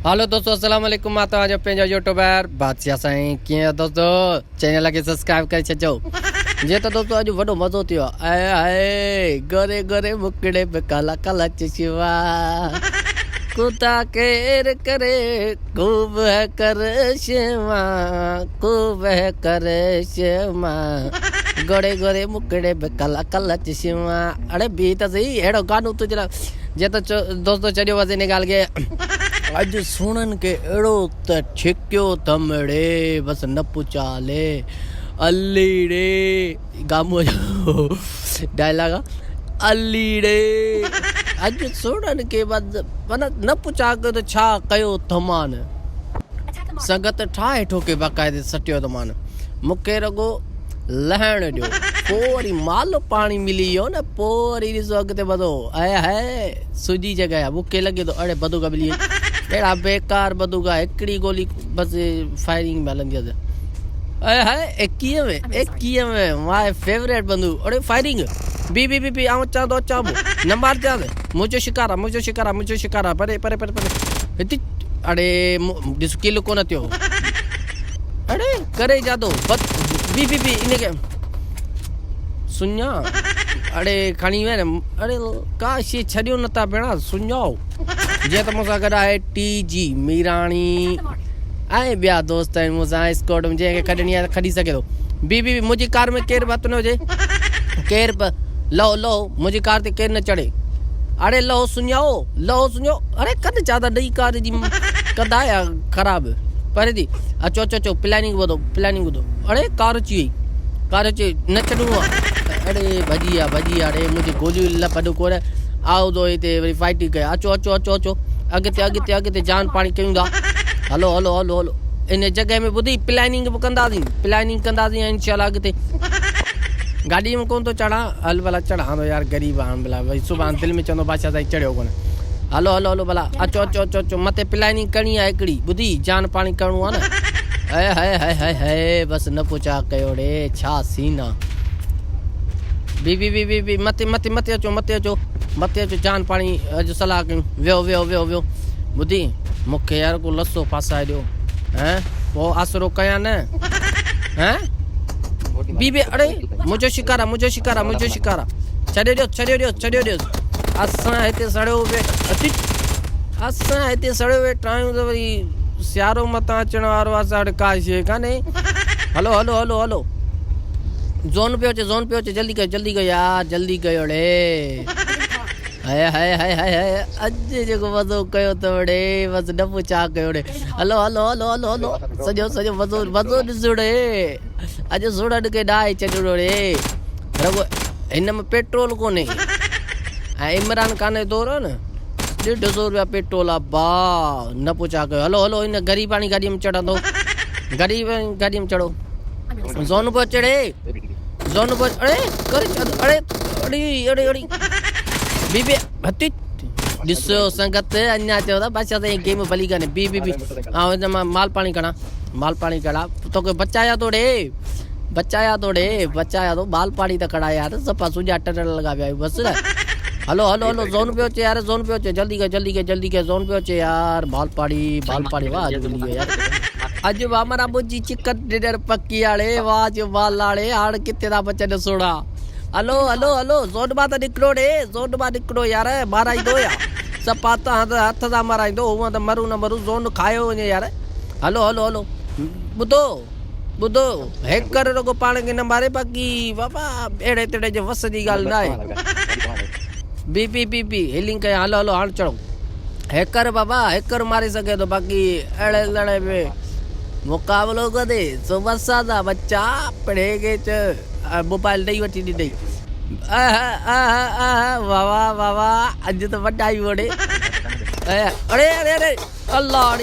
Hello दोस्तों, अस्सलाम वालेकुम। मां तव्हांजो पंहिंजो यूट्यूबर बादशाह साईं। कीअं दोस्तों, चैनल खे सब्सक्राइब करे छॾिजो। जीअं त दोस्तों अॼु वॾो मज़ो थियो आहे। आए गोरे गोरे मुकड़े पे काला काला चश्मा, खुदा केर करे खूब है कर शेमा, खूब है कर शेमा, गोरे गोरे मुकड़े पे काला काला चश्मा। अरे बी त सही, अहिड़ो गानो तुंहिंजे लाइ। जीअं त दोस्तों चढ़ियो वज़े हिन ॻाल्हि खे। अॼु सुणनि के अहिड़ो त छिकियो थमड़े बसि न पुचाले अलीड़े गामो जो डायलॉग आहे अलीड़े। अॼु सुणनि के बसि माना न पुछा कयो त छा कयो थमान, संगत ठाहे ठोके बाक़ाइदे सटियो थमान। मूंखे रुॻो लहण ॾियो, पोइ वरी माल पाणी मिली वियो न, पोइ वरी ॾिसो अॻिते वधो। आहे हाय सुजी जॻह आहे, मूंखे लॻे थो अड़े बंदूक मिली वई। अहिड़ा बेकार बंदूक आहे, हिकिड़ी गोली बसि फायरिंग में हलंदी आहे। अरे हाय 21 में माय फेवरेट बंदूक। अरे फायरिंग बी बी बी बी आऊं चाह दो चाह न मार जा, मुझे शिकारा परे परे परे परे हिते। अरे ॾिस किल कोन थियो। अरे करे जादो बी बी बी इनके सुञा। अरे खणी वे न, अरे का शइ छॾियो नथा भेणा, सुञाओ। जीअं त मूंसां गॾु आहे TG मीराणी ऐं ॿिया दोस्त आहिनि मूंसां स्कॉट में, जंहिंखे खॾणी आहे खॾी सघे थो। बी बी मुंहिंजी कार में केरु हथु न हुजे, केरु बि लो मुंहिंजी कार ते केरु न चढ़े। अरे लो सुञाओ। अरे कॾहिं चादा ॾेई कार जी कंदा या ख़राबु परे थी। अचो प्लानिंग ॿुधो। अरे कार अची न चढ़णो आहे। अरे भॼी आहे। अरे मुंहिंजी गोलियूं लपॾ कोन आओ थो हिते वरी फाइटिंग कया। अचो अॻिते जान पाणी कयूं था। हलो इन जॻह में ॿुधी प्लानिंग बि कंदासीं इंशाल्लाह। अॻिते गाॾी में कोन थो चढ़ा, हल भला चढ़ा थो यार, ग़रीब आहे भला। भई सुभाणे दिलि में चवंदो बादशाह साईं चढ़ियो कोन। हलो भला अचो मथे प्लानिंग करणी आहे हिकिड़ी, ॿुधी जान पाणी करिणो आहे न। हाय बसि न पुछा कयो रे, छा सीन आहे। बी मथे अचो जान पाणी अॼु सलाह कयूं। वियो ॿुधी मूंखे यार को लसो फासाए ॾियो हैं, पोइ आसरो कयां न हैं। बी अड़े मुंहिंजो शिकारा छॾे ॾियो। असां हिते सड़ियो वेठा आहियूं त वरी सियारो मथां अचण वारो आहे, असां वटि का शइ कान्हे। हलो ज़ोन पियो अचे, जल्दी कयो यार, जल्दी कयो रे। हाय अॼु जेको मज़ो कयो अथव रे, बसि न पुछा कयो रे। हलो सॼो मज़ो ॾिसो रे। अॼु सुणनि खे ॾाहे चढ़णो रे। रुॻो हिन में पेट्रोल कोन्हे ऐं इमरान खान दौरो न 150 रुपया पेट्रोल आहे बा, न पुछा कयो। हलो हिन ग़रीबानी गाॾीअ में चढ़ंदो, गाॾीअ में चढ़ो। ज़ोन पियो चढ़े। अड़े बी हथी ॾिसो संगत, अञा चयो था बादशाह साईं गेम भली कान्हे। बी ऐं हिन मां माल पाणी कढा तोखे बचाया थो माल पाणी त कढा यार, सफ़ा सुजा टन लॻा पिया आहियूं बसि न। हलो ज़ोन पियो अचे यार, जल्दी कयो ज़ोन पियो अचे यार। माल पाणी वाह यार। अॼु वामरा मुंहिंजी चिकन डिनर पकी आड़े, वाह जो माल लाड़े, हाणे किथे था बचनि सोड़ा। हलो ज़ोन मां त निकिरो यार, माराईंदो या सफ़ा हथ सां माराईंदो, हूअं त मरू न मरू, ज़ोन खायो वञे यार। हलो ॿुधो हेकर रुॻो पाण खे न मारे, बाक़ी बाबा अहिड़े तेड़े जे वस जी ॻाल्हि न आहे। बी हिलिंग कया। हलो हाणे चढ़ो। हेकर मारे सघे थो, बाक़ी अहिड़े लड़े में मुक़ाबिलो करे सो बसा था बच्चा पढ़ेगे मोबाइल ॾेई वठी ॾिनई। वाह अॼु त वॾाई वड़े। अरे अल्लाह